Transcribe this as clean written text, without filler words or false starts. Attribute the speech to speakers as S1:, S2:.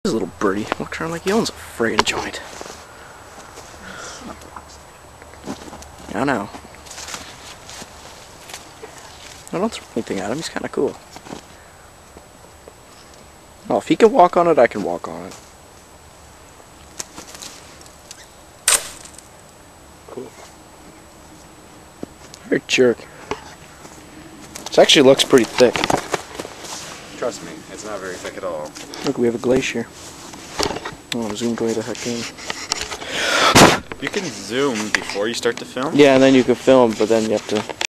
S1: This little birdie walks around like he owns a friggin' joint. I know. I don't throw anything at him, he's kinda cool. Oh, if he can walk on it, I can walk on it. Cool. You're a jerk. This actually looks pretty thick.
S2: Trust me, it's not very thick at all.
S1: Look, we have a glacier. Oh, I'm zoomed way the heck in.
S2: You can zoom before you start to film?
S1: Yeah, and then you can film, but then you have to